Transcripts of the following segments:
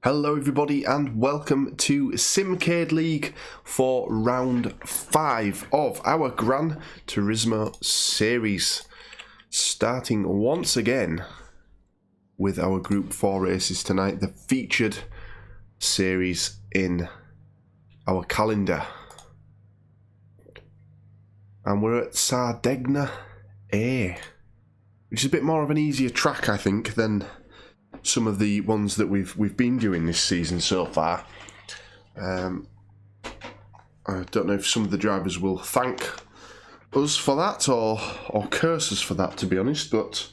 Hello everybody and welcome to Simcade League for round 5 of our Gran Turismo series. Starting once again with our Group 4 races tonight, the featured series in our calendar. And we're at Sardegna A, which is a bit more of an easier track I think than some of the ones that we've been doing this season so far. I don't know if some of the drivers will thank us for that or curse us for that, to be honest, but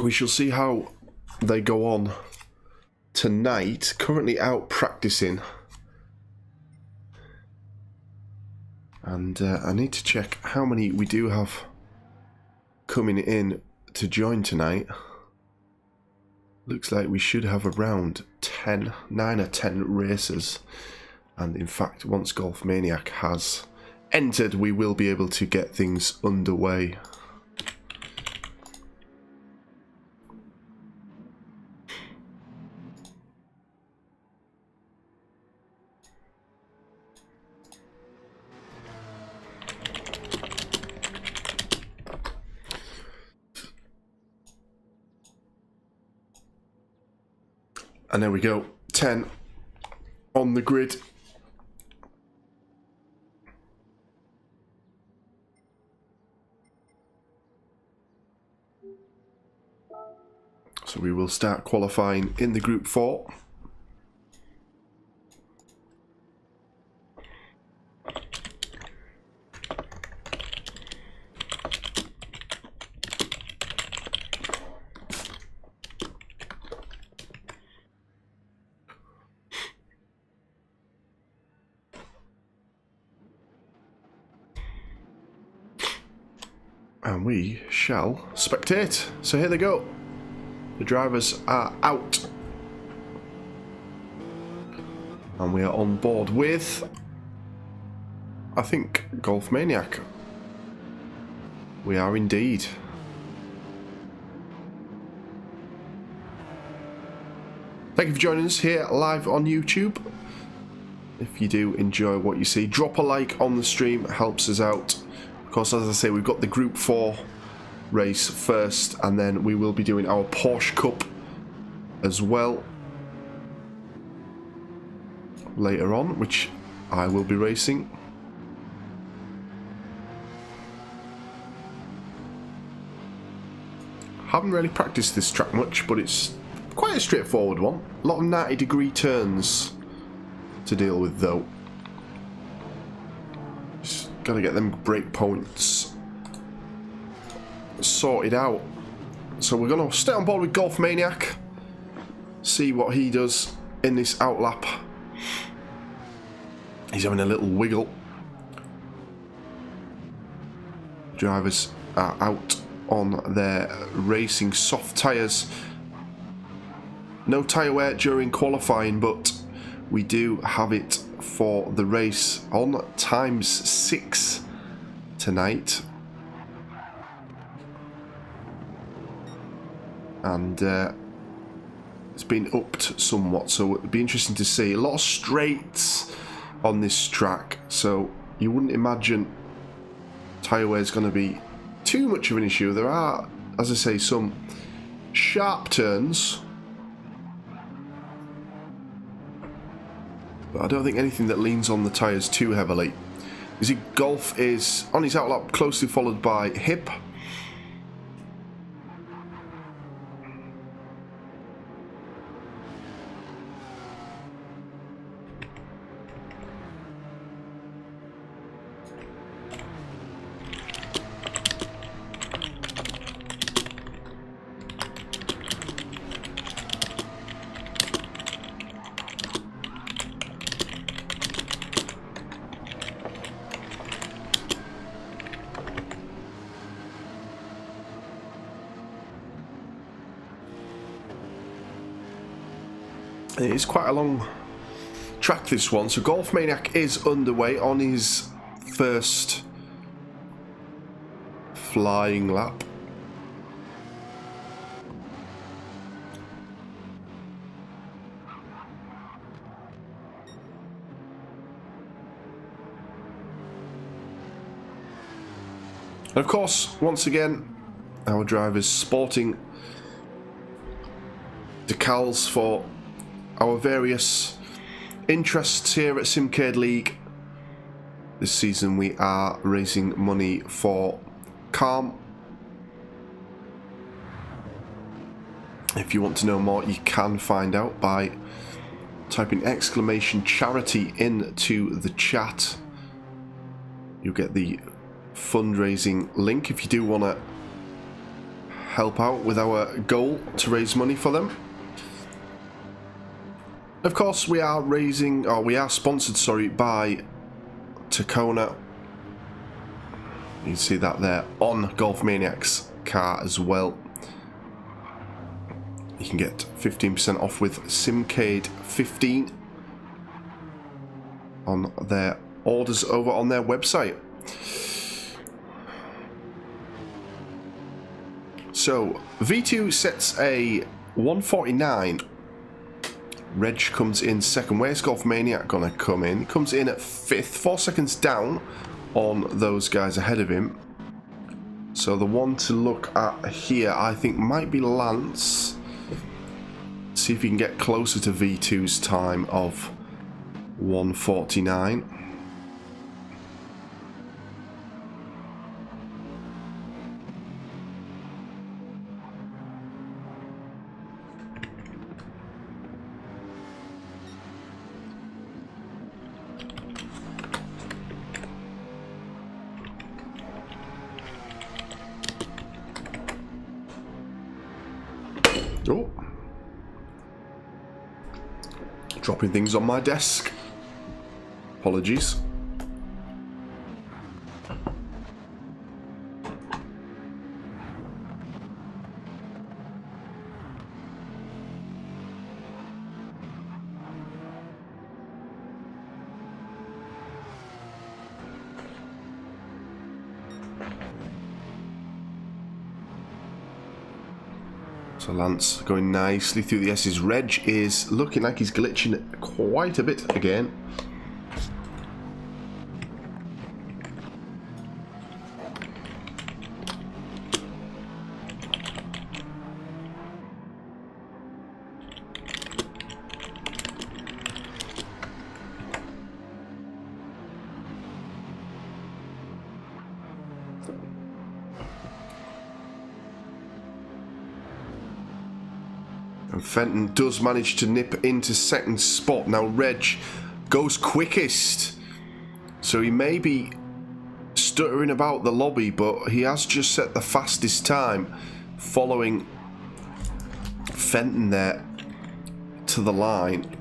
we shall see how they go on tonight. Currently out practicing, and I need to check how many we do have coming in to join tonight. Looks like we should have around 9 or 10 racers, and in fact once Golf Maniac has entered we will be able to get things underway. And there we go, 10 on the grid. So we will start qualifying in the Group 4. And we shall spectate. So here they go. The drivers are out. And we are on board with, I think, Golf Maniac. We are indeed. Thank you for joining us here live on YouTube. If you do enjoy what you see, drop a like on the stream, it helps us out. Of course, as I say, we've got the Group 4 race first, and then we will be doing our Porsche Cup as well later on, which I will be racing. Haven't really practiced this track much, but it's quite a straightforward one. A lot of 90-degree turns to deal with though. Just gotta get them brake points sorted out. So we're gonna stay on board with Golf Maniac, see what he does in this outlap. He's having a little wiggle. Drivers are out on their racing soft tyres. No tyre wear during qualifying, but we do have it for the race on ×6 tonight. And it's been upped somewhat, so it'll be interesting to see. A lot of straights on this track, so you wouldn't imagine tyre wear is going to be too much of an issue. There are, as I say, some sharp turns, but I don't think anything that leans on the tyres too heavily. You see, Golf is on his outlap, closely followed by Hip. It is quite a long track, this one, so Golf Maniac is underway on his first flying lap. of course, once again, our drivers sporting decals for our various interests here at Simcade League. This season we are raising money for Calm. If you want to know more, you can find out by typing !charity into the chat. You'll get the fundraising link if you do want to help out with our goal to raise money for them. Of course, we are sponsored, sorry, by Takona. You can see that there on Golf Maniac's car as well. You can get 15% off with Simcade 15 on their orders over on their website. So V2 sets a 149. Reg comes in second. Where's Golf Maniac gonna come in? He comes in at fifth, 4 seconds down on those guys ahead of him. So the one to look at here, I think, might be Lance. See if he can get closer to V2's time of 149. Oh. Dropping things on my desk. Apologies. So Lance going nicely through the S's. Reg is looking like he's glitching quite a bit again. And Fenton does manage to nip into second spot. Now Reg goes quickest. So he may be stuttering about the lobby, but he has just set the fastest time, following Fenton there to the line.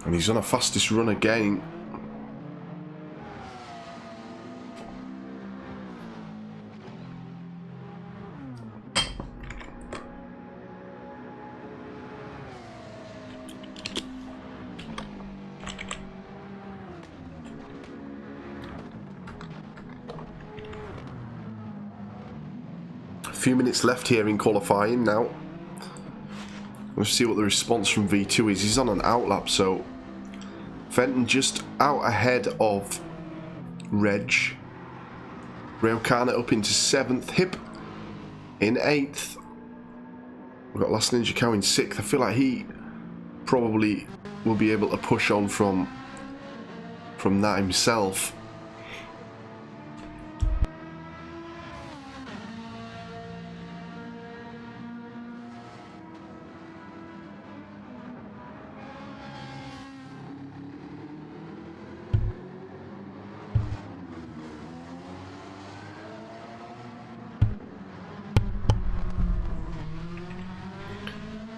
And he's on a fastest run again. A few minutes left here in qualifying now. Let's see what the response from V2 is. He's on an outlap, so Fenton just out ahead of Reg. Railcana up into 7th. Hip in 8th. We've got Last Ninja Cow in 6th. I feel like he probably will be able to push on from that himself.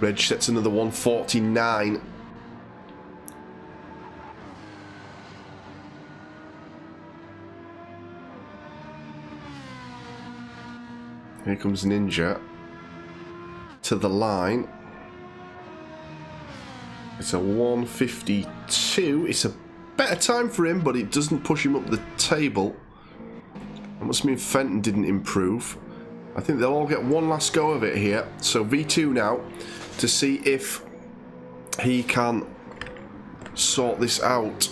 Reg sets another 149. Here comes Ninja to the line. It's a 1:52. It's a better time for him, but it doesn't push him up the table. That must mean Fenton didn't improve. I think they'll all get one last go of it here. So V2 now to see if he can sort this out.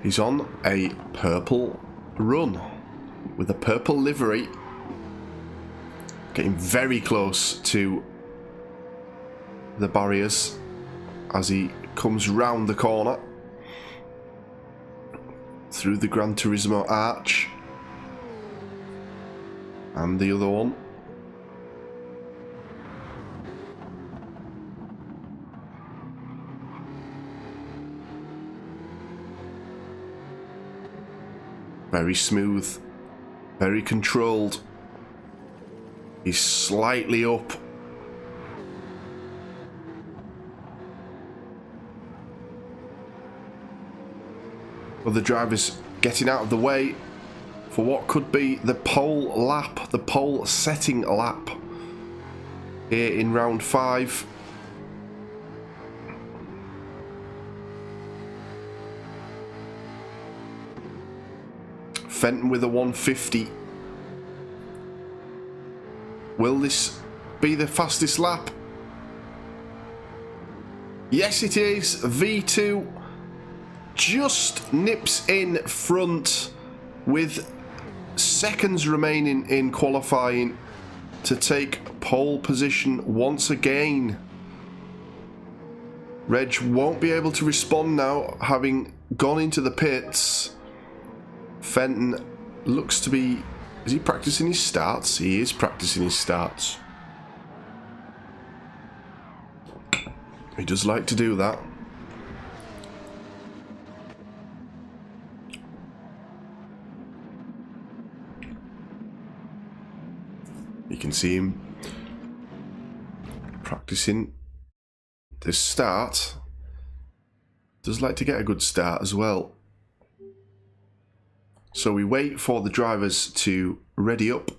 He's on a purple run with a purple livery. Getting very close to the barriers as he comes round the corner through the Gran Turismo arch and the other one. Very smooth, very controlled. He's slightly up. Other drivers getting out of the way for what could be the pole lap, the pole setting lap here in round 5. Fenton with a 150. Will this be the fastest lap? Yes, it is. V2 just nips in front with seconds remaining in qualifying to take pole position once again. Reg won't be able to respond now, having gone into the pits. Fenton looks to be... Is he practicing his starts? He is practicing his starts. He does like to do that. You can see him practicing the start. Does like to get a good start as well. So we wait for the drivers to ready up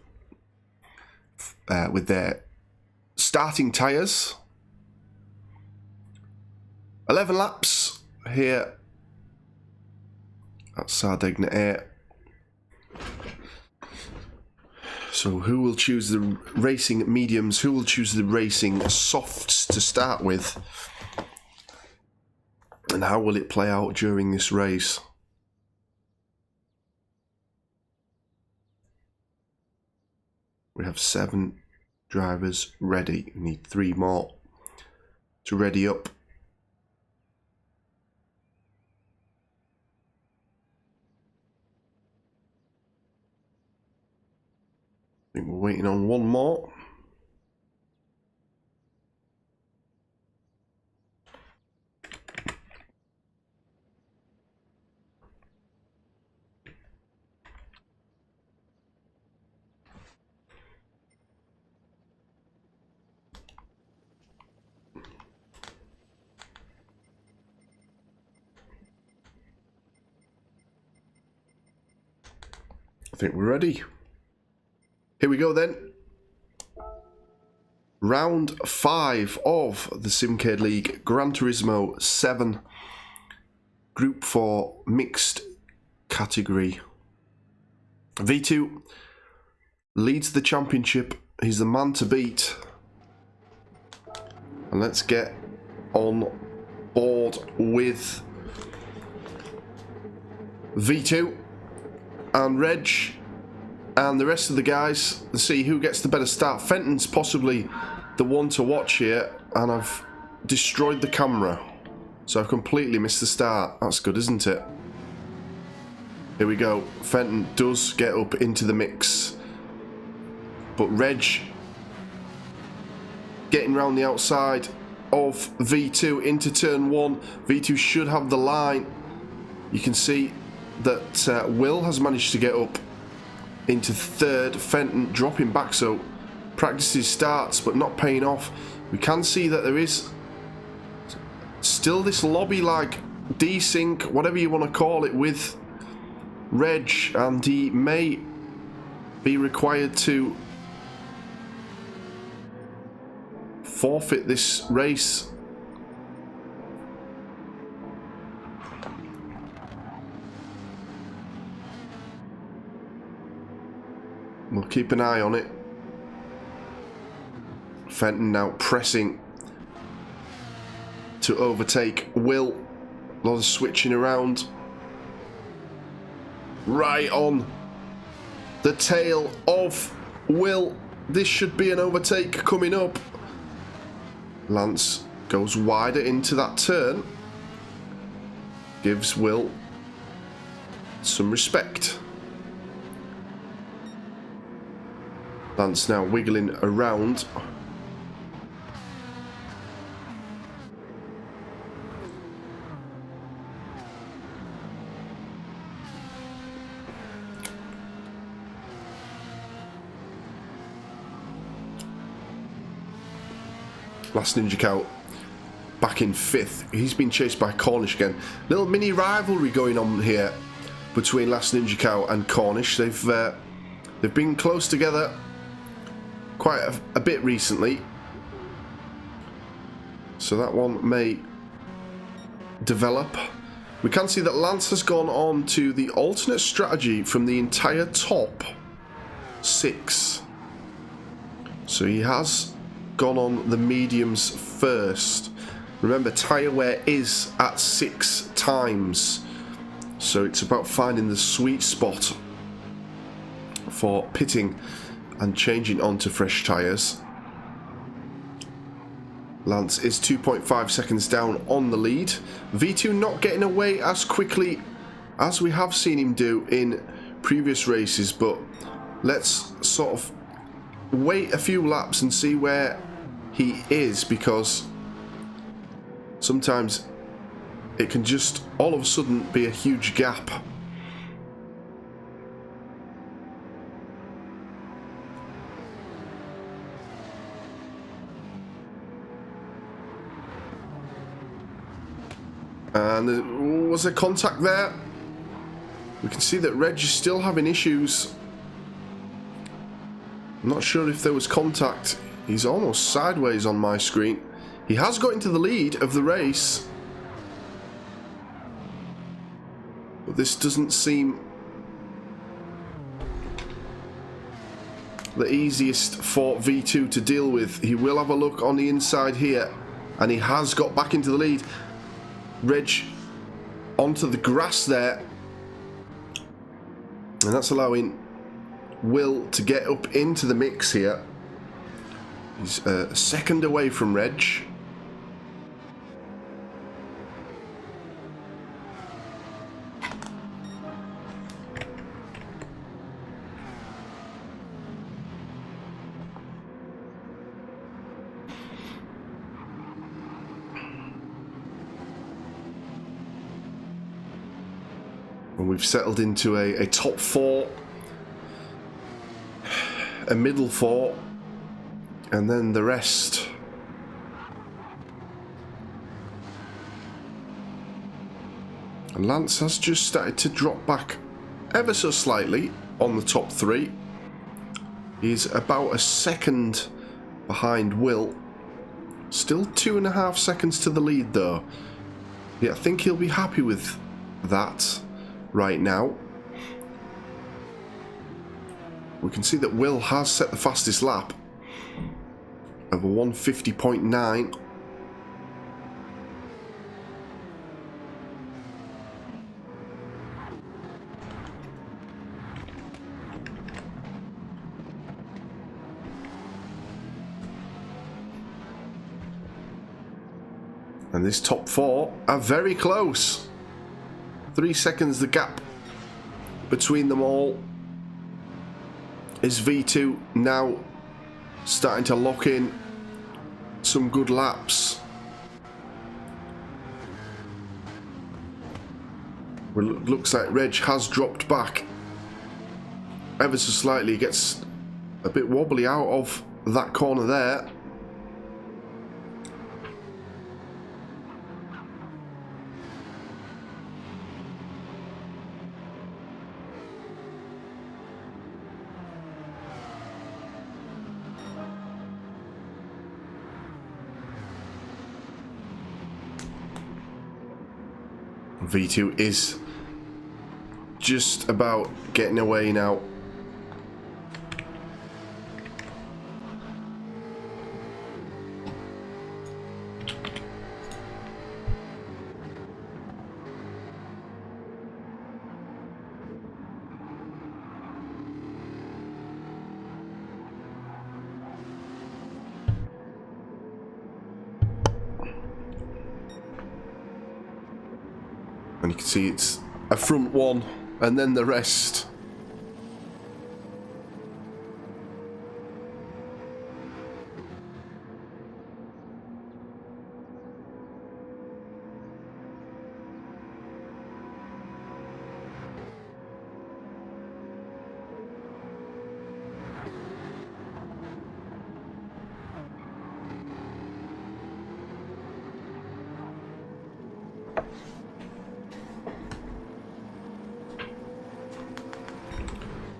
with their starting tyres. 11 laps here at Sardegna. So who will choose the racing mediums? Who will choose the racing softs to start with? And how will it play out during this race? We have 7 drivers ready. We need 3 more to ready up. I think we're waiting on 1 more. I think we're ready. Here we go then. Round 5 of the Simcade League Gran Turismo 7 Gr4 mixed category. V2 leads the championship. He's the man to beat. And let's get on board with V2 and Reg and the rest of the guys to see who gets the better start. Fenton's possibly the one to watch here, and I've destroyed the camera, so I've completely missed the start. That's good, isn't it? Here we go. Fenton does get up into the mix, but Reg getting round the outside of V2 into turn 1. V2 should have the line. You can see that Will has managed to get up into 3rd. Fenton dropping back, so practices starts but not paying off. We can see that there is still this lobby lag desync, whatever you want to call it, with Reg, and he may be required to forfeit this race. We'll keep an eye on it. Fenton now pressing to overtake Will. A lot of switching around. Right on the tail of Will. This should be an overtake coming up. Lance goes wider into that turn. Gives Will some respect. Lance now wiggling around. Last Ninja Cow back in 5th. He's been chased by Cornish again. Little mini rivalry going on here between Last Ninja Cow and Cornish. They've been close together quite a bit recently, so that one may develop. We can see that Lance has gone on to the alternate strategy from the entire top 6. So he has gone on the mediums first. Remember, tyre wear is at 6 times, so it's about finding the sweet spot for pitting and changing onto fresh tyres. Lance is 2.5 seconds down on the lead. V2 not getting away as quickly as we have seen him do in previous races, but let's sort of wait a few laps and see where he is, because sometimes it can just all of a sudden be a huge gap. And was there contact there? We can see that Reg is still having issues. I'm not sure if there was contact. He's almost sideways on my screen. He has got into the lead of the race, but this doesn't seem the easiest for V2 to deal with. He will have a look on the inside here, and he has got back into the lead. Reg onto the grass there, and that's allowing Will to get up into the mix here. He's a second away from Reg. And we've settled into a top 4, a middle 4, and then the rest. And Lance has just started to drop back ever so slightly on the top 3. He's about a second behind Will. Still 2.5 seconds to the lead though. Yeah, I think he'll be happy with that right now. We can see that Will has set the fastest lap of a 150.9. And this top 4 are very close. 3 seconds the gap between them all. Is V2 now starting to lock in some good laps? Well, it looks like Reg has dropped back ever so slightly. He gets a bit wobbly out of that corner there. V2 is just about getting away now. And you can see it's a front one and then the rest.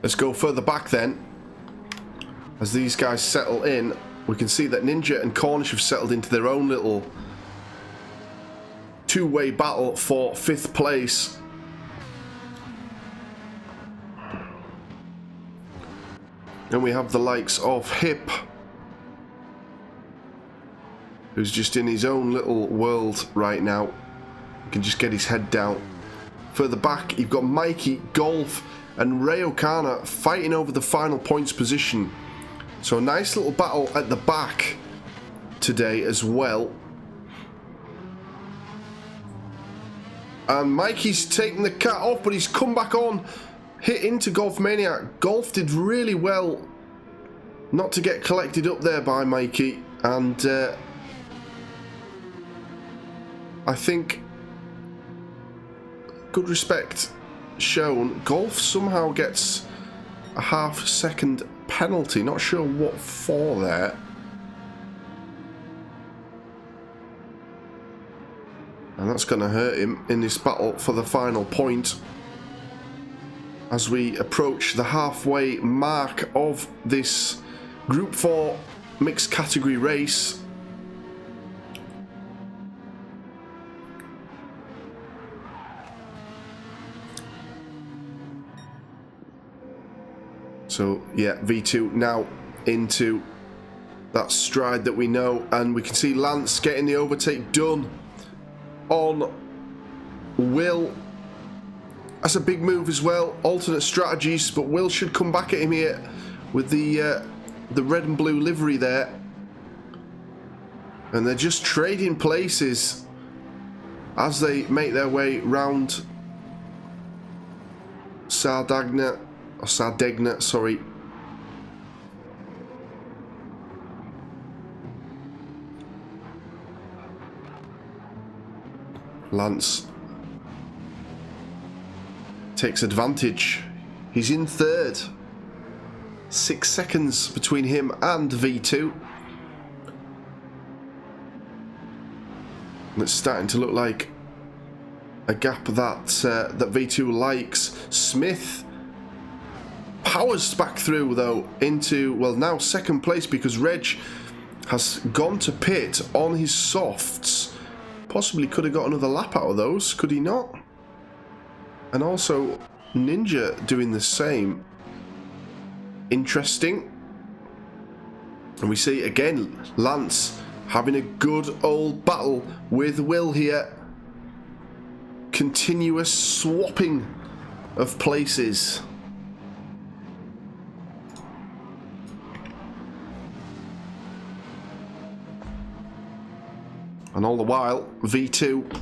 Let's go further back then. As these guys settle in, we can see that Ninja and Cornish have settled into their own little two-way battle for 5th place. Then we have the likes of Hip, who's just in his own little world right now. He can just get his head down. Further back, you've got Mikey, Golf, and Ray O'Connor fighting over the final points position. So a nice little battle at the back today as well. And Mikey's taking the cat off, but he's come back on. Hit into Golf Maniac. Golf did really well not to get collected up there by Mikey. And I think good respect shown. Golf somehow gets a half-second penalty. Not sure what for there. And that's going to hurt him in this battle for the final point as we approach the halfway mark of this Group 4 mixed category race. So yeah, V2 now into that stride that we know, and we can see Lance getting the overtake done on Will. That's a big move as well. Alternate strategies, but Will should come back at him here with the red and blue livery there. And they're just trading places as they make their way round Sardegna, sorry. Lance takes advantage. He's in third. 6 seconds between him and V2. And it's starting to look like a gap that that V2 likes. Smith powers back through though into, well, now second place because Reg has gone to pit on his softs. Possibly could have got another lap out of those, could he not? And also Ninja doing the same. Interesting. And we see again Lance having a good old battle with Will here. Continuous swapping of places. And all the while, V2,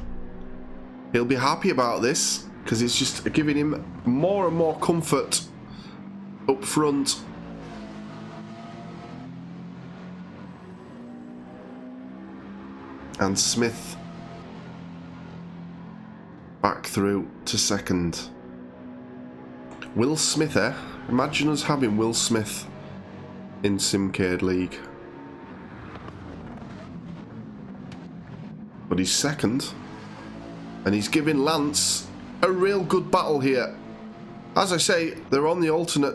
he'll be happy about this because it's just giving him more and more comfort up front. And Smith back through to second. Will Smith, eh? Imagine us having Will Smith in Simcade League. But he's second, and he's giving Lance a real good battle here. As I say, they're on the alternate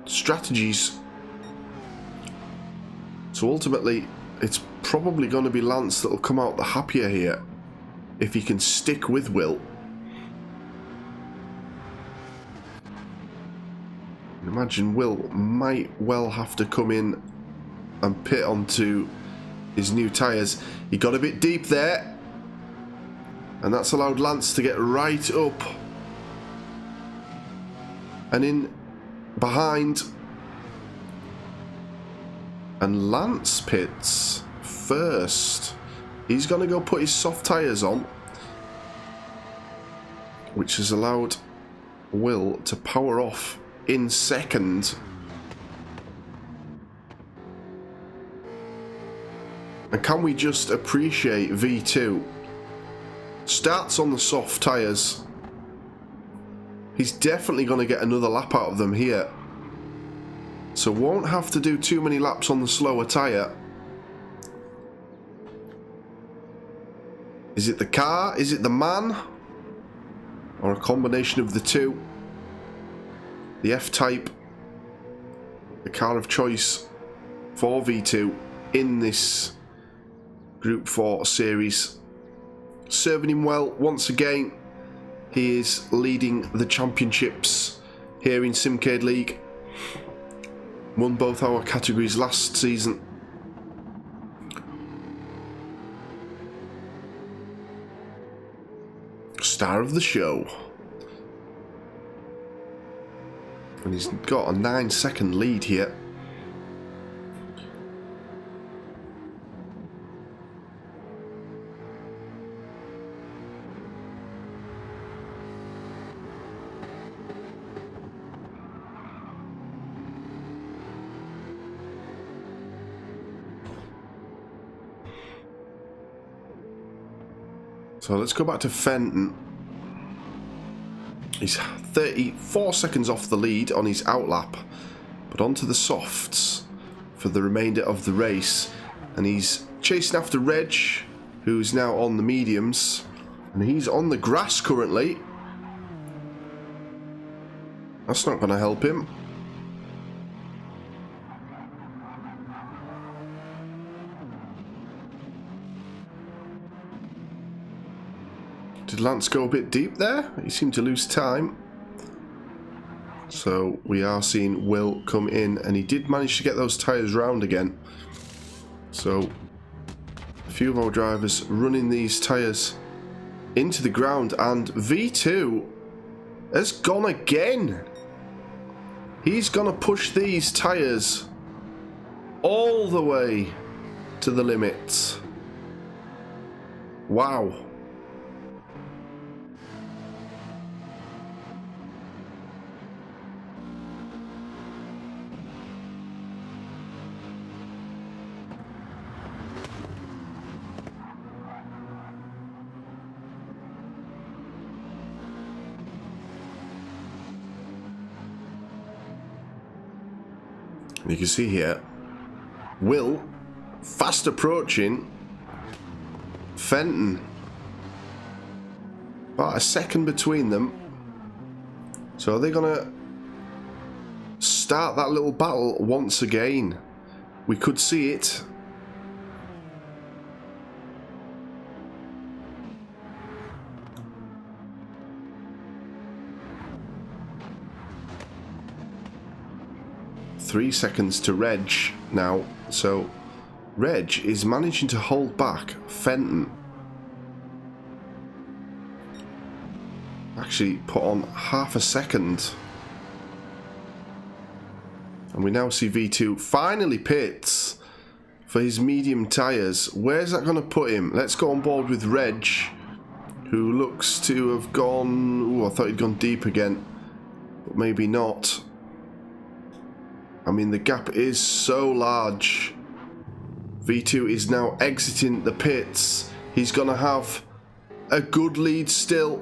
strategies, so ultimately it's probably going to be Lance that'll come out the happier here if he can stick with Will. imagine Will might well have to come in and pit onto his new tyres. He got a bit deep there, and that's allowed Lance to get right up and in behind. And Lance pits first. He's going to go put his soft tyres on, which has allowed Will to power off in second. And can we just appreciate V2? Starts on the soft tyres. He's definitely going to get another lap out of them here. So won't have to do too many laps on the slower tyre. Is it the car? Is it the man? Or a combination of the two? The F-Type, the car of choice for V2 in this Group 4 series. Serving him well once again. He is leading the championships here in Simcade League. Won both our categories last season. Star of the show. And he's got a 9-second lead here. So let's go back to Fenton. He's 34 seconds off the lead on his outlap, but onto the softs for the remainder of the race. And he's chasing after Reg, who's now on the mediums, and he's on the grass currently. That's not going to help him. Did Lance go a bit deep there? He seemed to lose time. So we are seeing Will come in, and he did manage to get those tyres round again. So a few of our drivers running these tyres into the ground, and V2 has gone again. He's going to push these tyres all the way to the limit. Wow. You can see here, Will fast approaching Fenton. About a second between them. So are they going to start that little battle once again? We could see it. Three seconds to Reg now, so Reg is managing to hold back Fenton. Actually put on half a second. And we now see V2 finally pits for his medium tyres. Where's that going to put him? Let's go on board with Reg, who looks to have gone... Ooh, I thought he'd gone deep again, but maybe not. I mean, the gap is so large. V2 is now exiting the pits. He's going to have a good lead still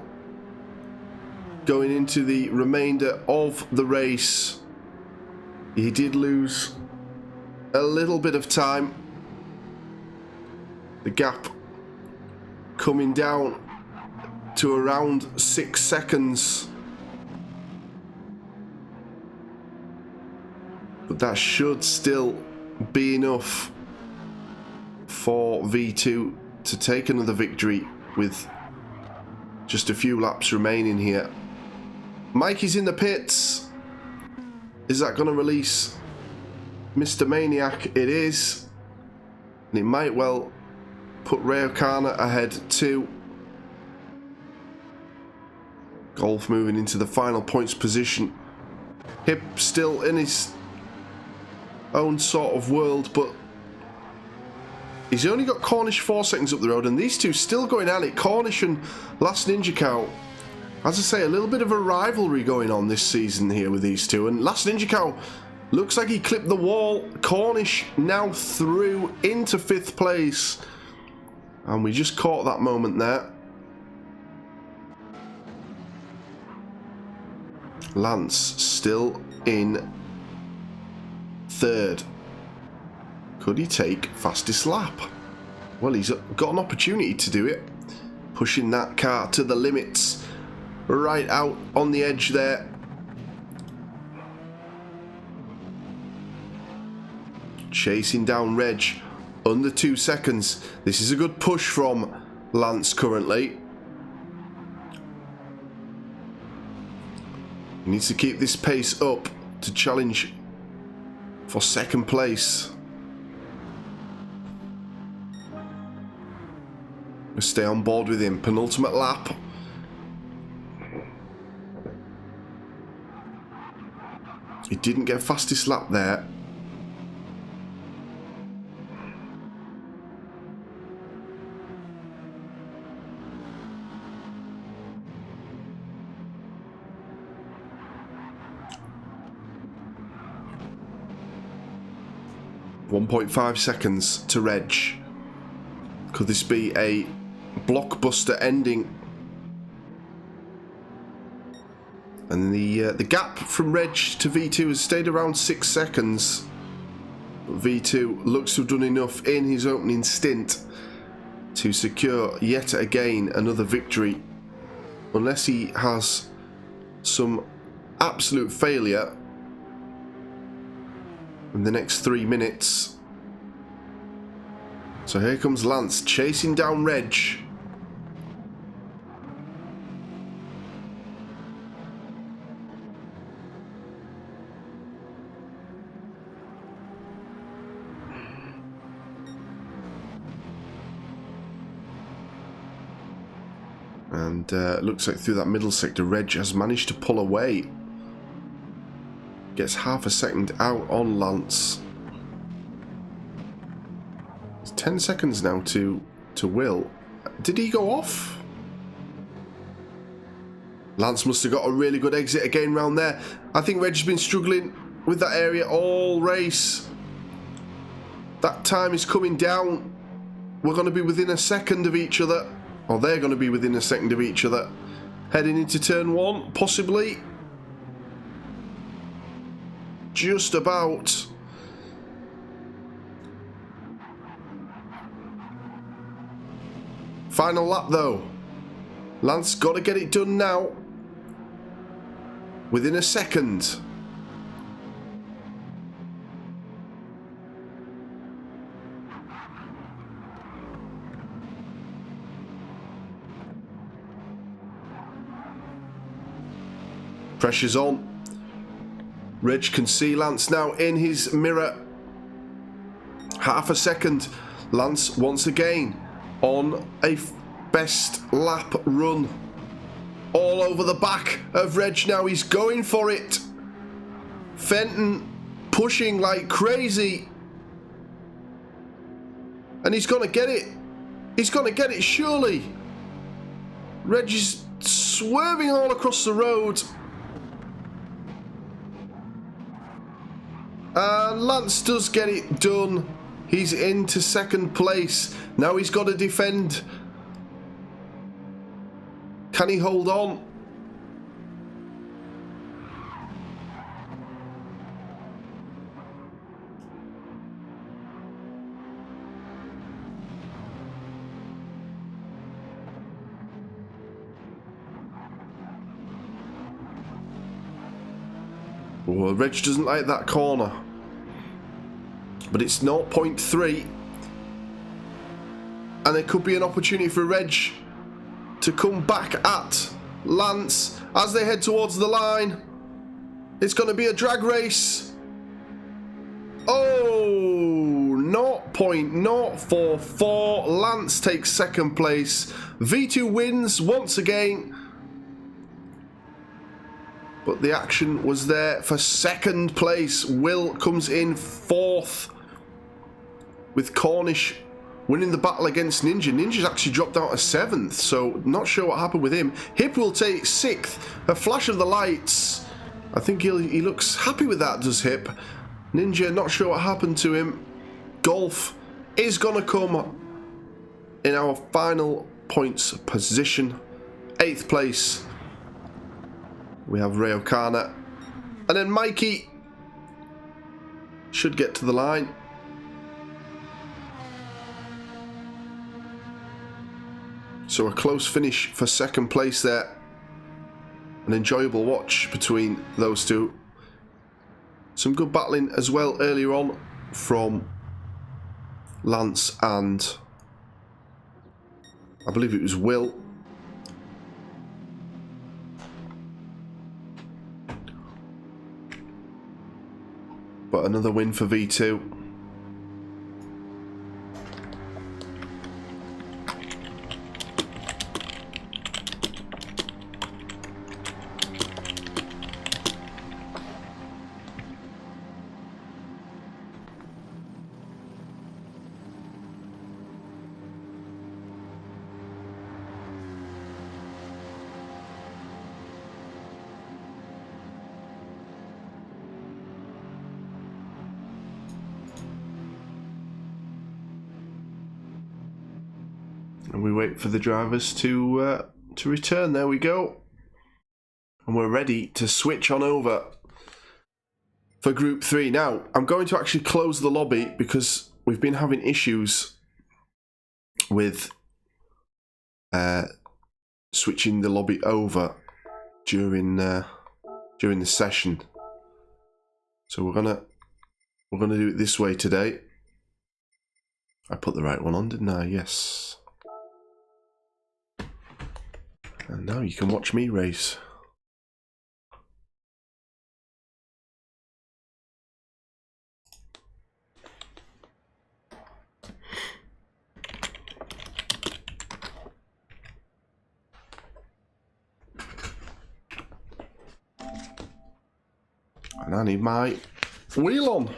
going into the remainder of the race. He did lose a little bit of time. The gap coming down to around 6 seconds. But that should still be enough for V2 to take another victory with just a few laps remaining here. Mikey's in the pits. Is that going to release Mr. Maniac? It is. And it might well put Takona ahead too. Golf moving into the final points position. Hip still in his own sort of world, but he's only got Cornish 4 seconds up the road, and these two still going at it. Cornish and Last Ninja Cow. As I say, a little bit of a rivalry going on this season here with these two, and Last Ninja Cow looks like he clipped the wall. Cornish now through into 5th place, and we just caught that moment there. Lance still in 3rd. Could he take fastest lap? Well, he's got an opportunity to do it. Pushing that car to the limits. Right out on the edge there. Chasing down Reg. Under 2 seconds. This is a good push from Lance currently. He needs to keep this pace up to challenge for 2nd place. We'll stay on board with him. Penultimate lap. He didn't get fastest lap there. .5 seconds to Reg. Could this be a blockbuster ending? And the gap from Reg to V2 has stayed around 6 seconds. But V2 looks to have done enough in his opening stint to secure yet again another victory. Unless he has some absolute failure in the next 3 minutes. So here comes Lance chasing down Reg. And looks like through that middle sector, Reg has managed to pull away. Gets half a second out on Lance. It's 10 seconds now to Will. Did he go off? Lance must have got a really good exit again round there. I think Reg's been struggling with that area all race. That time is coming down. We're going to be within a second of each other. Or they're going to be within a second of each other. Heading into turn 1, possibly. Just about. Final lap though. Lance got to get it done now. Within a second. Pressure's on. Reg can see Lance now in his mirror. Half a second. Lance once again on a best lap run. All over the back of Reg now. He's going for it. Fenton pushing like crazy. And he's going to get it. He's going to get it surely. Reg is swerving all across the road. And Lance does get it done. He's into 2nd place. Now he's got to defend. Can he hold on? Well, Reg doesn't like that corner. But it's 0.3. And there could be an opportunity for Reg to come back at Lance as they head towards the line. It's going to be a drag race. Oh, 0.044. Lance takes second place. V2 wins once again. But the action was there for second place. Will comes in fourth, with Cornish winning the battle against Ninja. Ninja's actually dropped out of seventh, so not sure what happened with him. Hip will take sixth. A flash of the lights. I think he looks happy with that, does Hip. Ninja, not sure what happened to him. Golf is going to come in our final points position. 8th place. We have Ray Okana. And then Mikey should get to the line. So a close finish for second place there. An enjoyable watch between those two. Some good battling as well earlier on from Lance and I believe it was Will. But another win for V2. And we wait for the drivers to return. There we go. And we're ready to switch on over for Group 3. Now, I'm going to actually close the lobby because we've been having issues with switching the lobby over during the session. So we're gonna do it this way today. I put the right one on, didn't I? Yes. And now you can watch me race. And I need my wheel on.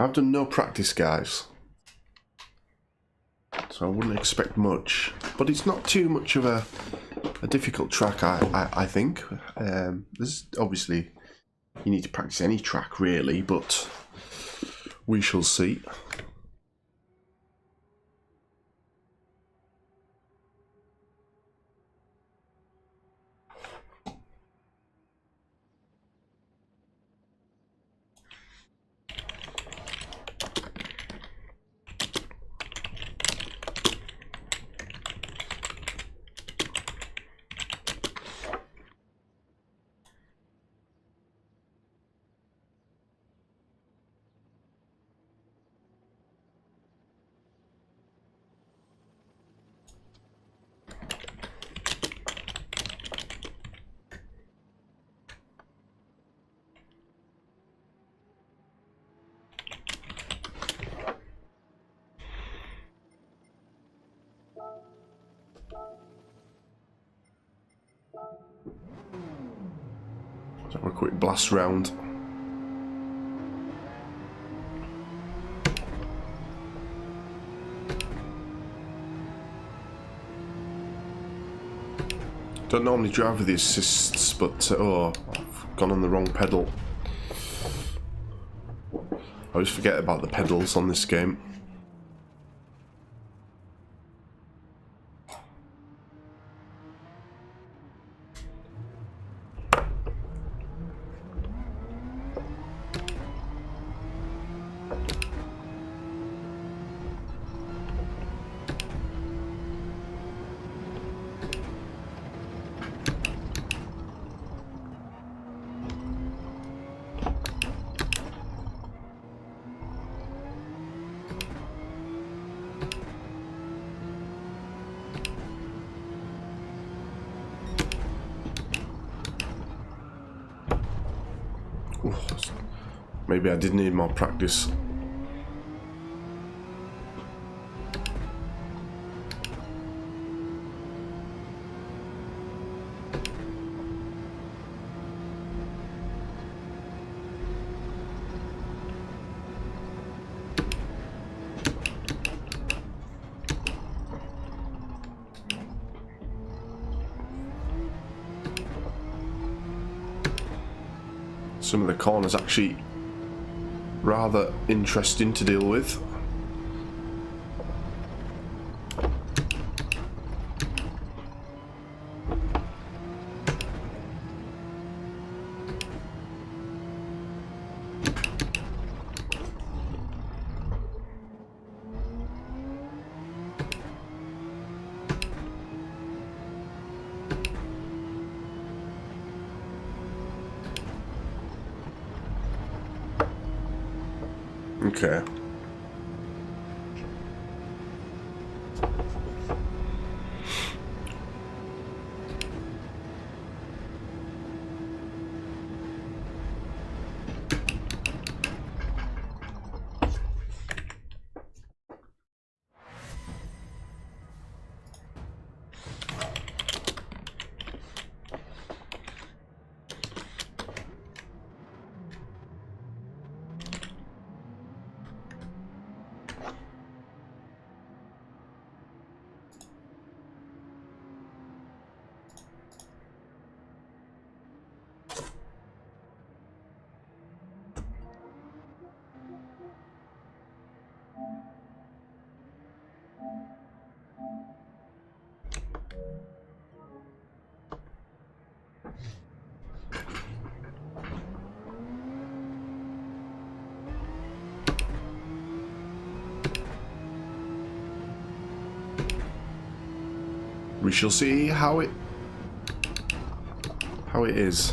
I've done no practice, guys, so I wouldn't expect much, but it's not too much of a difficult track, I think. There's obviously, you need to practice any track really, but we shall see. Let's have a quick blast round. Don't normally drive with the assists, but oh, I've gone on the wrong pedal. I always forget about the pedals on this game. Maybe I did need more practice. Some of the corners actually rather interesting to deal with. Okay. We shall see how it is.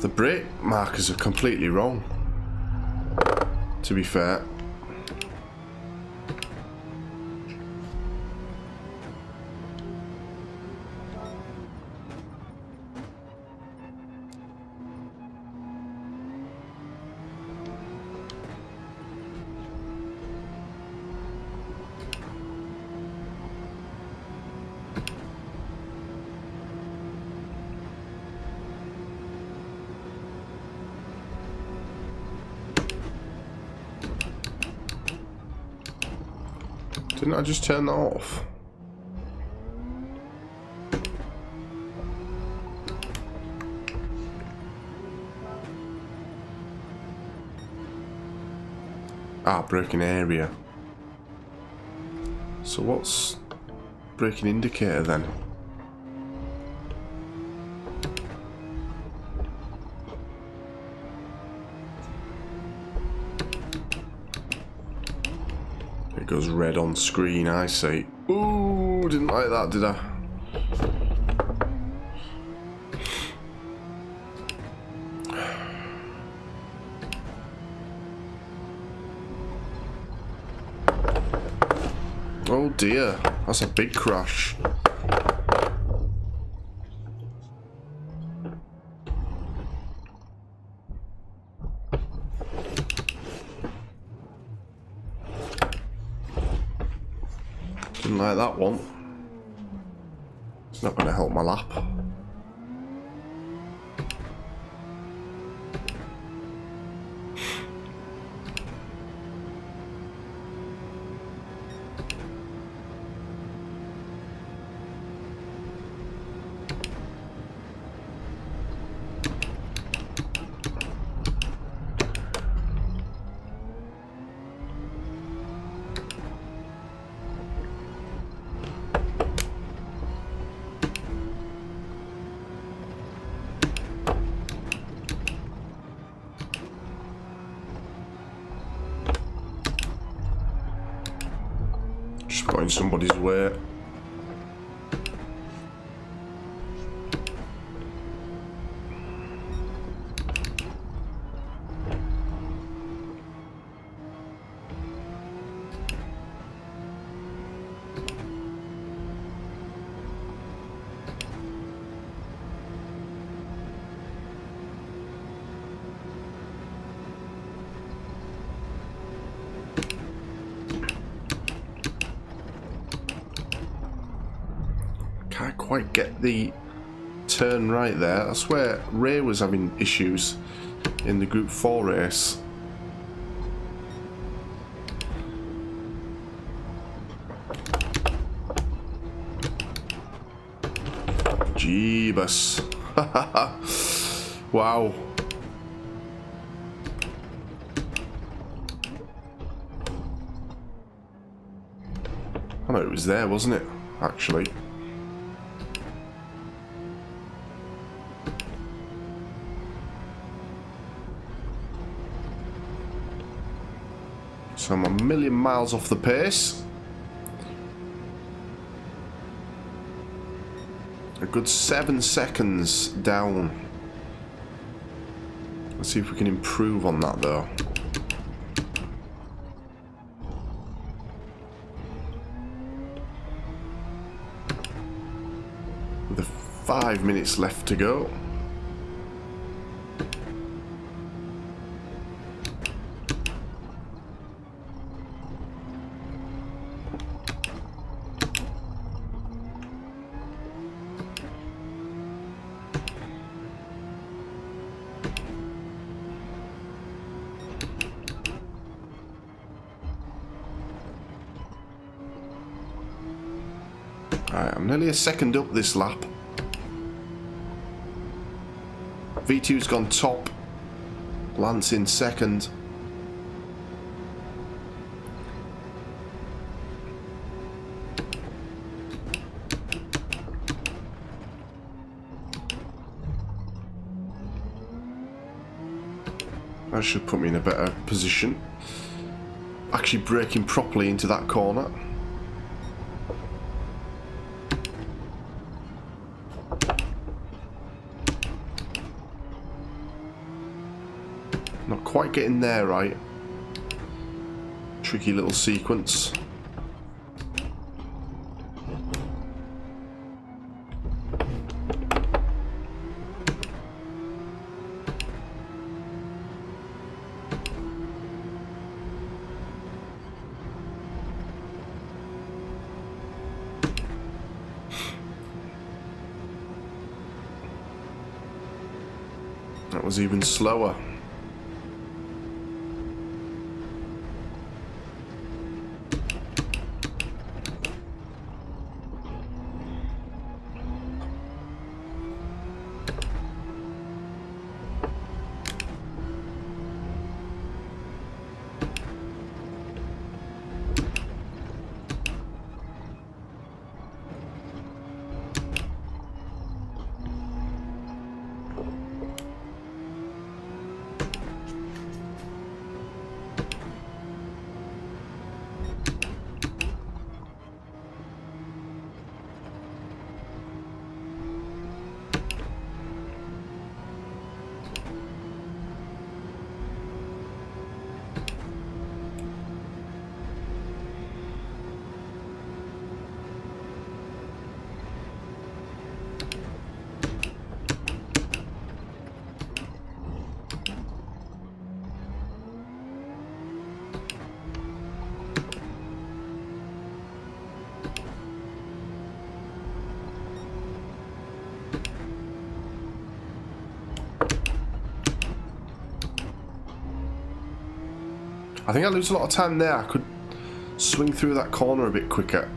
The brake markers are completely wrong, to be fair. Didn't I just turn that off? Ah, braking area. So what's braking indicator then? It goes red on screen, I see. Ooh, didn't like that, did I? Oh dear, that's a big crash. Didn't like that one. It's not going to help my lap. Just going somebody's way. quite get the turn right there. That's where Ray was having issues in the Group 4 race. Jeebus. Wow. I know it was there, wasn't it? Actually. So I'm a million miles off the pace. A good 7 seconds down. Let's see if we can improve on that though. With 5 minutes left to go. Alright, I'm nearly a second up this lap. V2's gone top. Lance in second. That should put me in a better position. Actually braking properly into that corner. Not quite getting there right. Tricky little sequence. That was even slower. I think I lose a lot of time there. I could swing through that corner a bit quicker.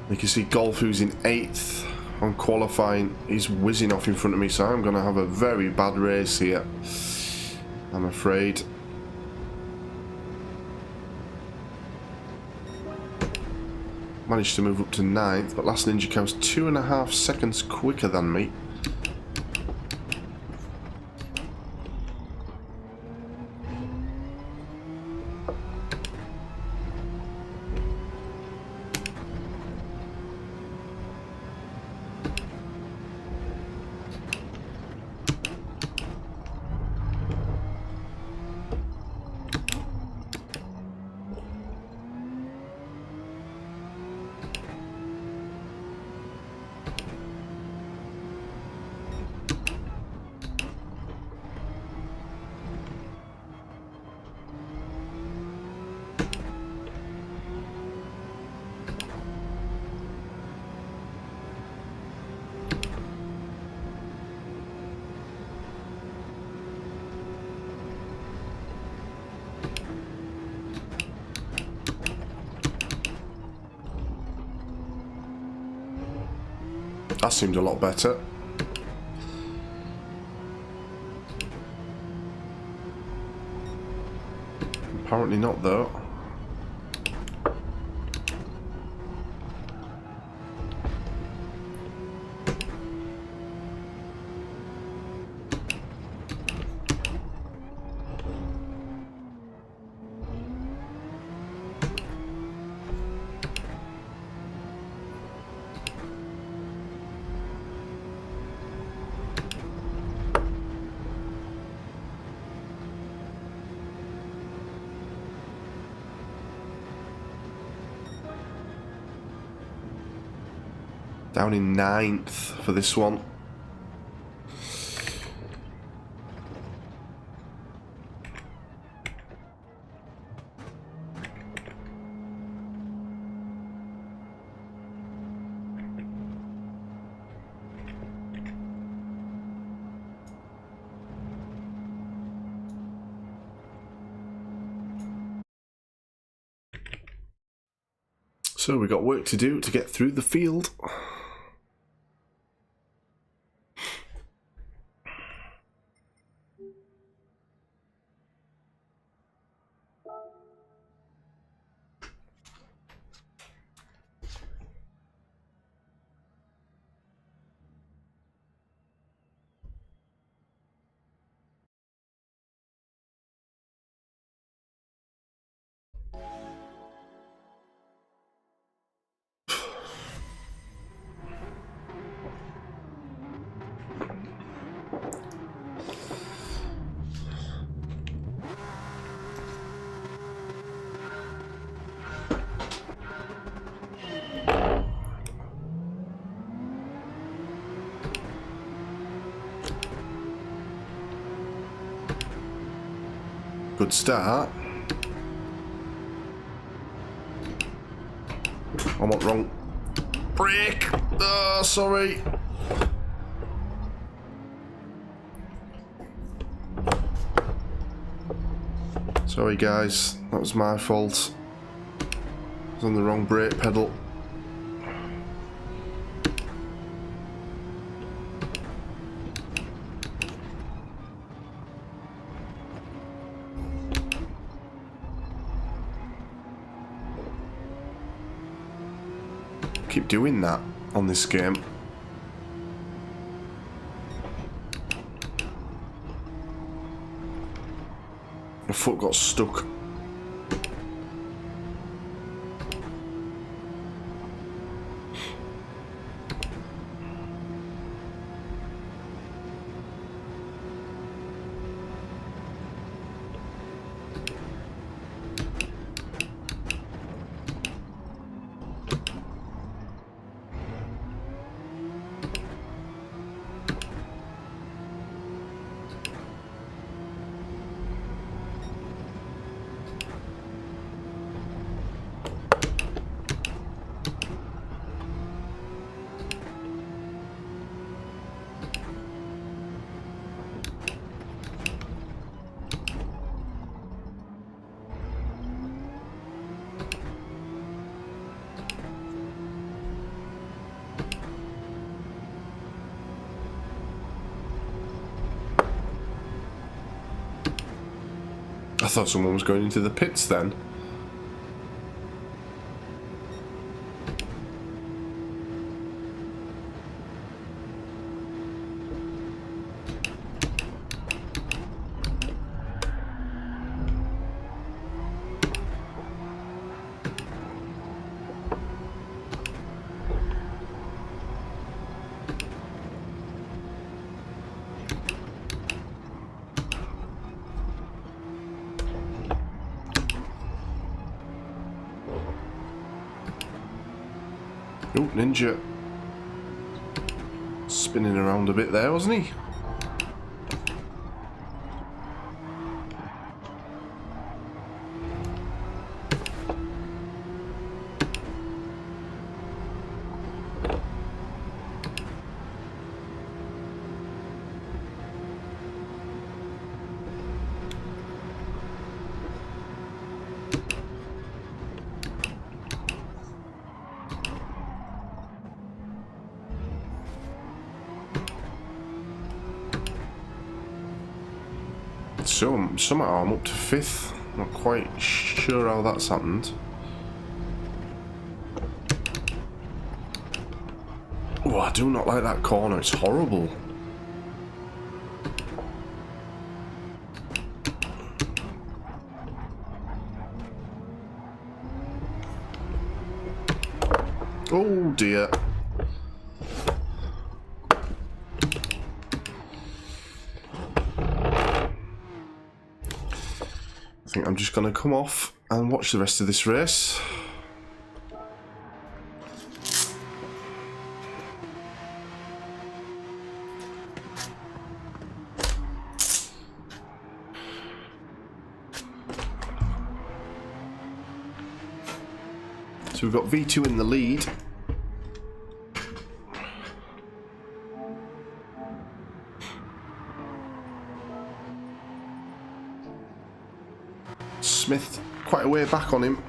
You can see Golf, who's in 8th on qualifying, he's whizzing off in front of me, so I'm going to have a very bad race here, I'm afraid. Managed to move up to 9th, but Last Ninja Cow's 2.5 seconds quicker than me. That seemed a lot better. Apparently not, though. Down in 9th for this one. So we've got work to do to get through the field. Good start. I went wrong. Brake! Oh, sorry. Sorry guys, that was my fault. I was on the wrong brake pedal. Keep doing that on this game. My foot got stuck. I thought someone was going into the pits then. Oh, Ninja spinning around a bit there, wasn't he? somehow I'm up to 5th. Not quite sure how that's happened. Oh, I do not like that corner. It's horrible. Oh dear. I think I'm just going to come off and watch the rest of this race. So we've got V2 in the lead. Smith quite a way back on him.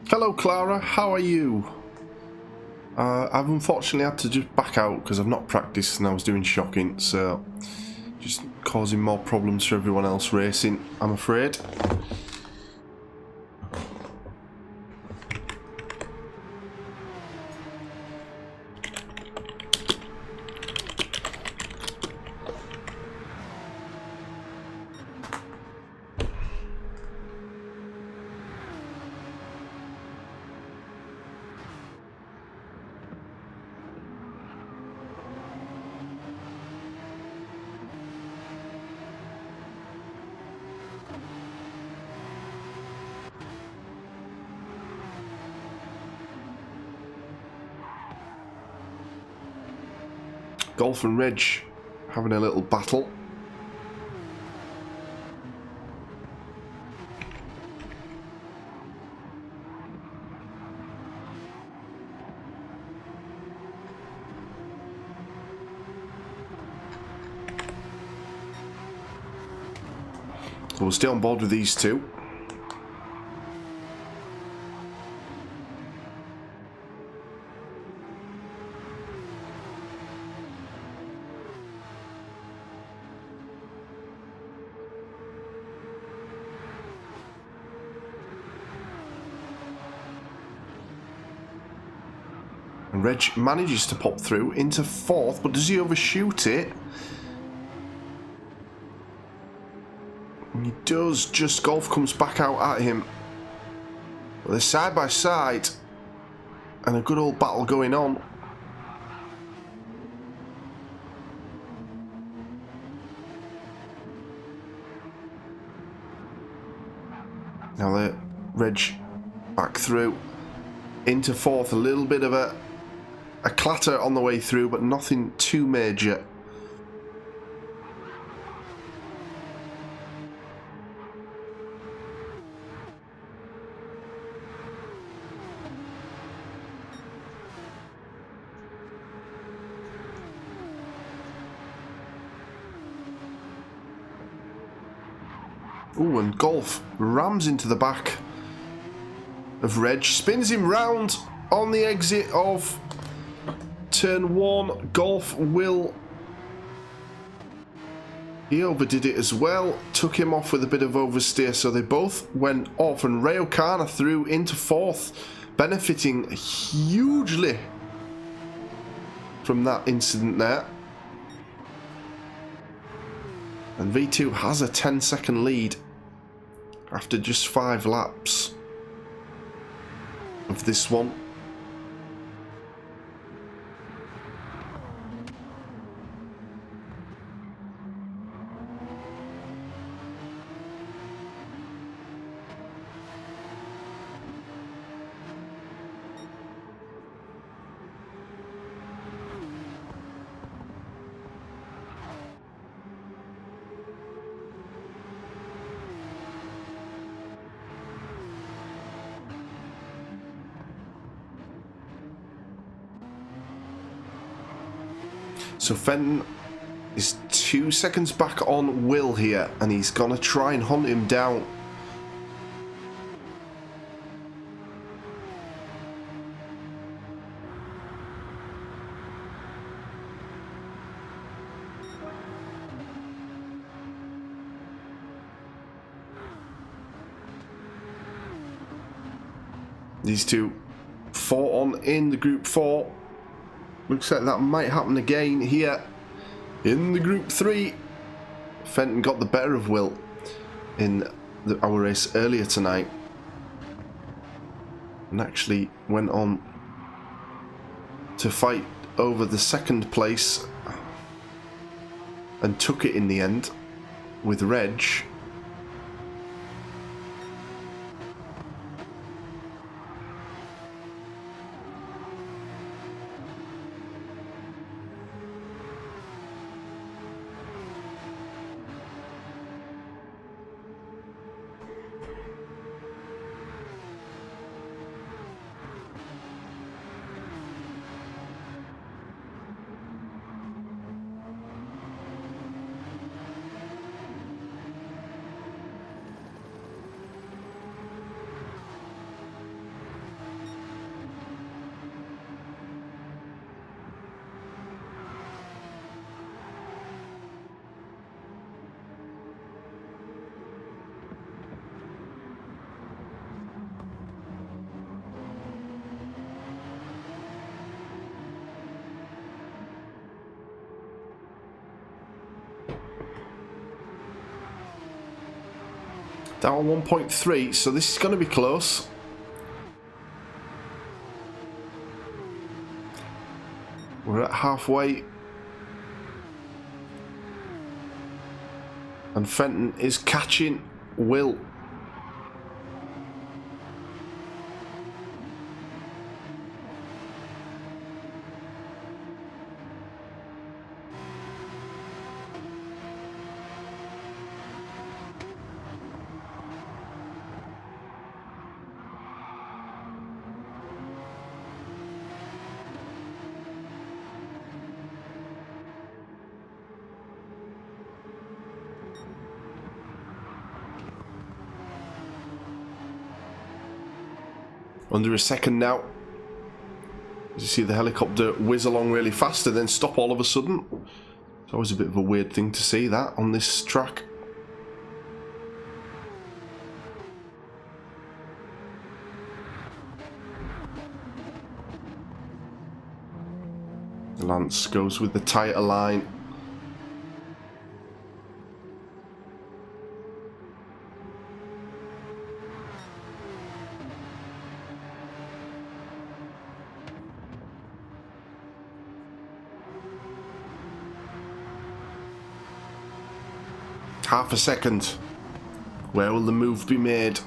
Hello Clara, how are you? I've unfortunately had to just back out because I've not practiced and I was doing shocking, so just causing more problems for everyone else racing, I'm afraid. Golf and Reg having a little battle. So we'll stay on board with these two. And Reg manages to pop through into 4th, but does he overshoot it? He does, just Golf comes back out at him. But they're side by side and a good old battle going on. Now the Reg back through into 4th, a little bit of a clatter on the way through, but nothing too major. Ooh, and Golf rams into the back of Reg, spins him round on the exit of turn 1. Golf will... He overdid it as well, took him off with a bit of oversteer, so they both went off, and Ray O'Connor through into 4th, benefiting hugely from that incident there. And V2 has a 10-second lead after just 5 laps of this one. So Fenton is 2 seconds back on Will here, and he's gonna try and hunt him down. These two fought on in the Group 4. Looks like that might happen again here in the Group 3. Fenton got the better of Will in our race earlier tonight and actually went on to fight over the second place and took it in the end with Reg. Down 1.3, so this is going to be close. We're at halfway. And Fenton is catching Will. Under a second now. As you see the helicopter whiz along really fast and then stop all of a sudden. It's always a bit of a weird thing to see that on this track. Lance goes with the tighter line. Half a second. Where will the move be made?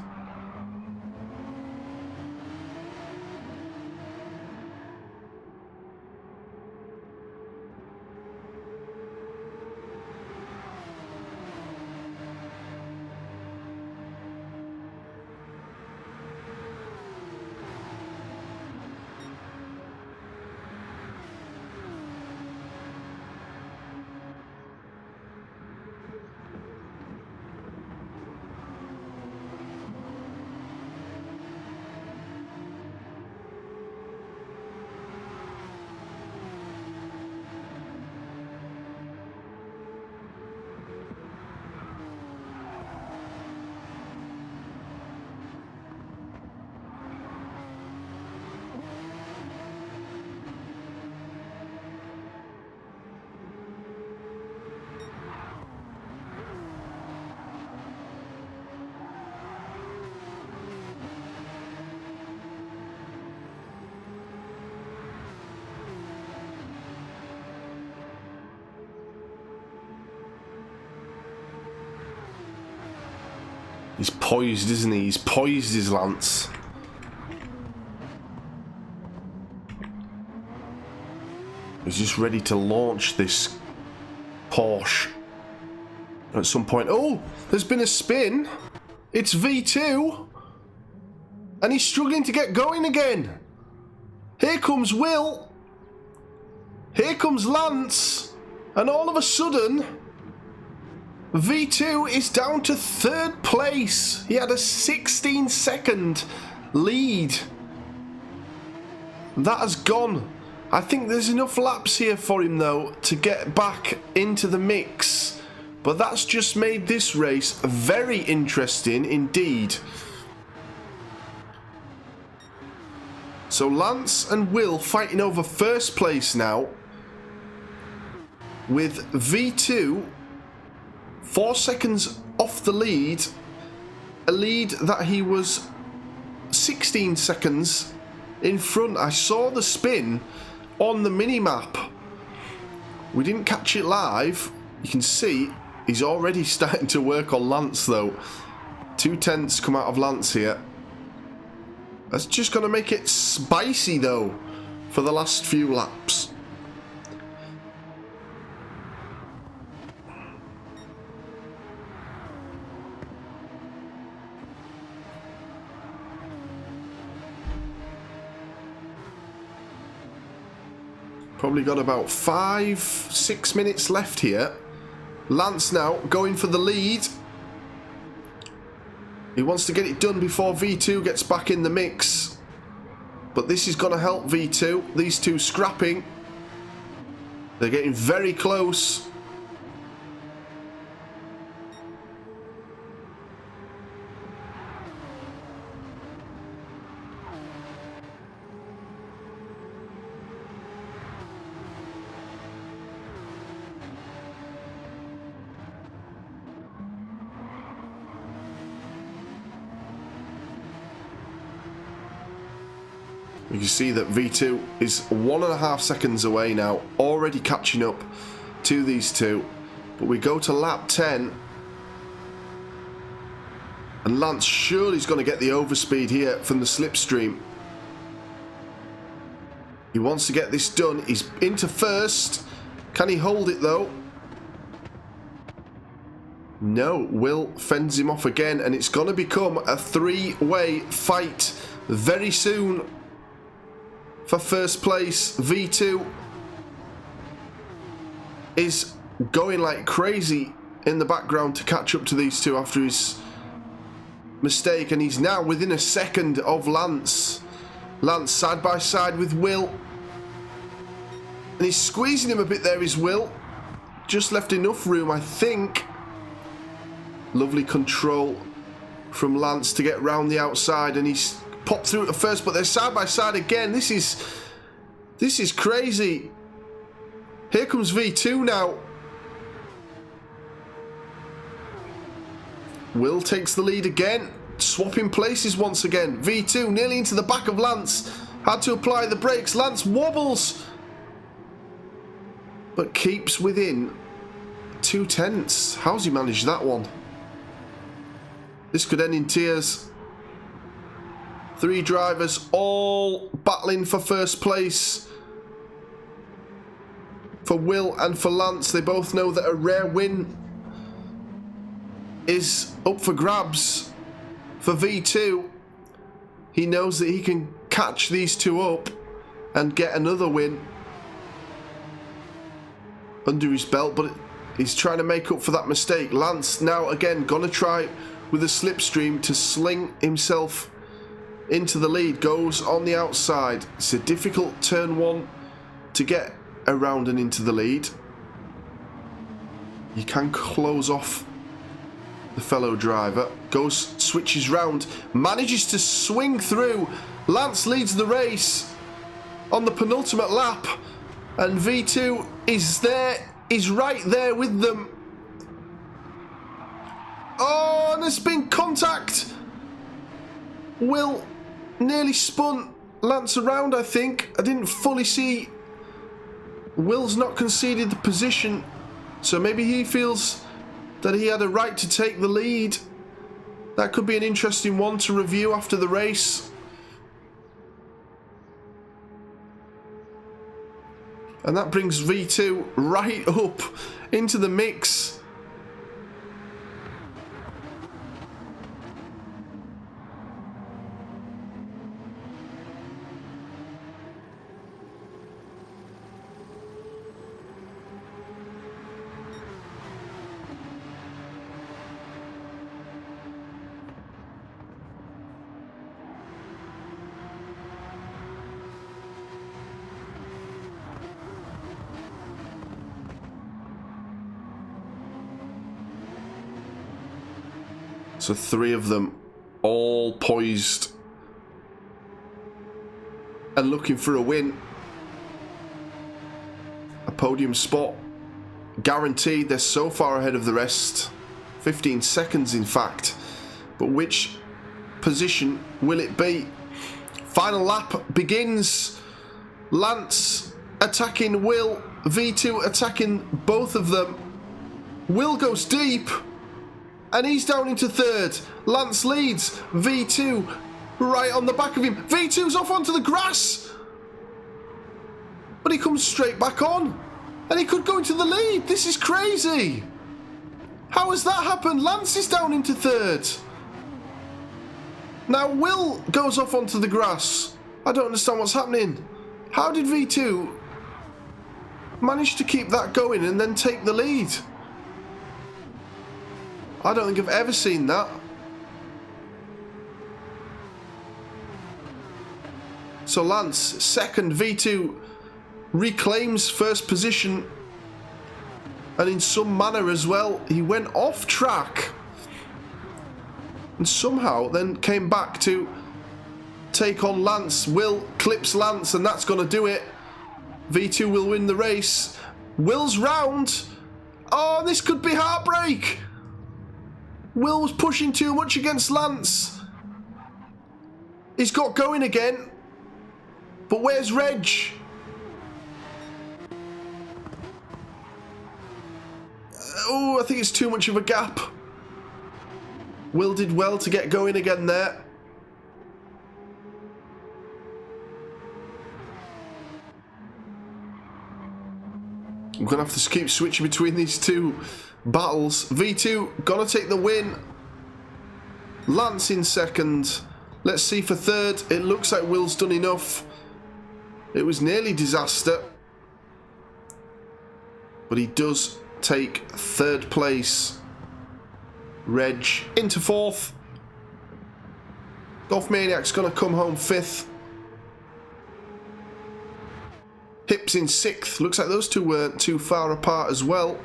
He's poised, isn't he? He's poised his lance. He's just ready to launch this Porsche at some point. Oh, there's been a spin. It's V2. And he's struggling to get going again. Here comes Will. Here comes Lance. And all of a sudden, V2 is down to 3rd place. He had a 16-second lead. That has gone. I think there's enough laps here for him, though, to get back into the mix. But that's just made this race very interesting indeed. So Lance and Will fighting over 1st place now, with V2 4 seconds off the lead, a lead that he was 16 seconds in front. I saw the spin on the mini-map. We didn't catch it live. You can see he's already starting to work on Lance, though. 2 tenths come out of Lance here. That's just going to make it spicy, though, for the last few laps. Probably got about 5-6 minutes left here. Lance now going for the lead. He wants to get it done before V2 gets back in the mix. But this is going to help V2. These two scrapping. They're getting very close. You can see that V2 is 1.5 seconds away now, already catching up to these two. But we go to lap 10. And Lance surely is going to get the overspeed here from the slipstream. He wants to get this done. He's into 1st. Can he hold it though? No, Will fends him off again, and it's going to become a 3-way fight very soon. For 1st place, V2 is going like crazy in the background to catch up to these two after his mistake, and he's now within a second of Lance. Lance side by side with Will, and he's squeezing him a bit there, is Will. Just left enough room, I think. Lovely control from Lance to get round the outside, and he's popped through at 1st, but they're side by side again. This is crazy. Here comes V2 now. Will takes the lead again, swapping places once again. V2 nearly into the back of Lance. Had to apply the brakes. Lance wobbles, but keeps within 2 tenths. How's he managed that one? This could end in tears. 3 drivers all battling for 1st place. For Will and for Lance, they both know that a rare win is up for grabs. For V2, he knows that he can catch these two up and get another win under his belt, but he's trying to make up for that mistake. Lance now again gonna try with a slipstream to sling himself into the lead. Goes on the outside. It's a difficult turn 1 to get around and into the lead. You can close off the fellow driver. Goes, switches round, manages to swing through. Lance leads the race on the penultimate lap, and V2 is there. He's right there with them. Oh, and there's been contact. Will nearly spun Lance around, I think. I didn't fully see. Will's not conceded the position, so maybe he feels that he had a right to take the lead. That could be an interesting one to review after the race. And that brings V2 right up into the mix. So 3 of them all poised and looking for a win. A podium spot guaranteed. They're so far ahead of the rest. 15 seconds, in fact. But which position will it be? Final lap begins. Lance attacking Will. V2 attacking both of them. Will goes deep. And he's down into 3rd. Lance leads. V2 right on the back of him. V2's off onto the grass. But he comes straight back on. And he could go into the lead. This is crazy. How has that happened? Lance is down into 3rd. Now Will goes off onto the grass. I don't understand what's happening. How did V2 manage to keep that going and then take the lead? I don't think I've ever seen that. So Lance, 2nd, V2 reclaims 1st position. And in some manner as well, he went off track. And somehow then came back to take on Lance. Will clips Lance and that's going to do it. V2 will win the race. Will's round. Oh, this could be heartbreak. Will was pushing too much against Lance. He's got going again. But where's Reg? Oh, I think it's too much of a gap. Will did well to get going again there. I'm going to have to keep switching between these 2 battles. V2 gonna take the win. Lance in 2nd. Let's see for 3rd. It looks like Will's done enough. It was nearly disaster. But he does take 3rd place. Reg into 4th. Golf Maniac's gonna come home 5th. Hips in 6th. Looks like those 2 weren't too far apart as well.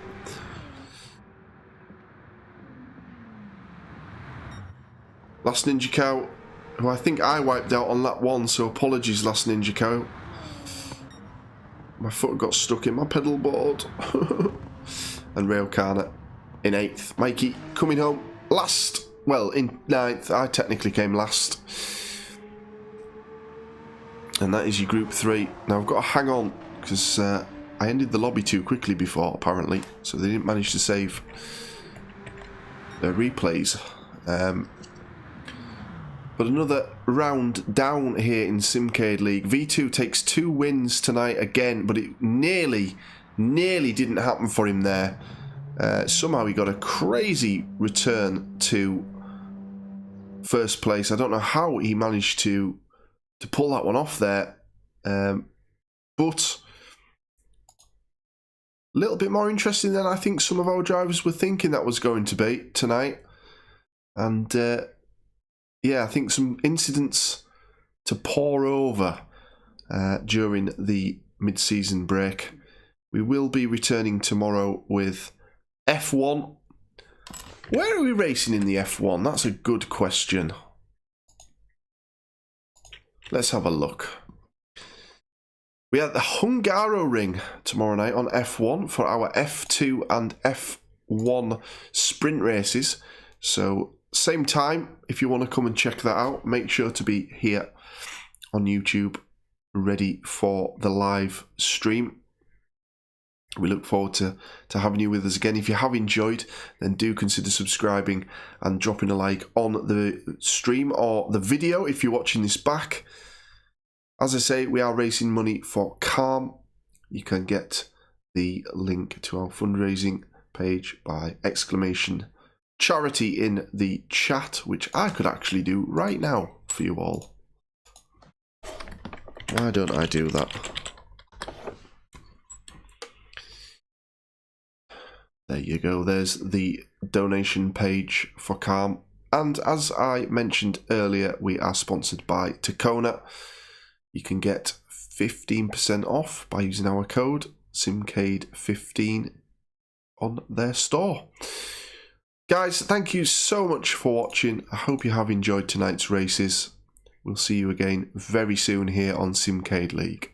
Last Ninja Cow, who I think I wiped out on lap 1, so apologies, Last Ninja Cow. My foot got stuck in my pedal board. And Rail Kana in 8th. Mikey coming home last. Well, in 9th. I technically came last. And that is your Group 3. Now I've got to hang on because I ended the lobby too quickly before, apparently. So they didn't manage to save their replays. But another round down here in Simcade League. V2 takes 2 wins tonight again, but it nearly didn't happen for him there. Somehow he got a crazy return to 1st place. I don't know how he managed to pull that one off there. But a little bit more interesting than I think some of our drivers were thinking that was going to be tonight. And yeah, I think some incidents to pour over during the mid-season break. We will be returning tomorrow with F1. Where are we racing in the F1? That's a good question. Let's have a look. We have the Hungaroring tomorrow night on F1 for our F2 and F1 sprint races. So same time, if you want to come and check that out, make sure to be here on YouTube, ready for the live stream. We look forward to having you with us again. If you have enjoyed, then do consider subscribing and dropping a like on the stream or the video if you're watching this back. As I say, we are raising money for Calm. You can get the link to our fundraising page by exclamation charity in the chat, which I could actually do right now for you all. Why don't I do that? There you go. There's the donation page for Calm. And as I mentioned earlier, we are sponsored by Takona. You can get 15% off by using our code Simcade15 on their store. Guys, thank you so much for watching. I hope you have enjoyed tonight's races. We'll see you again very soon here on Simcade League.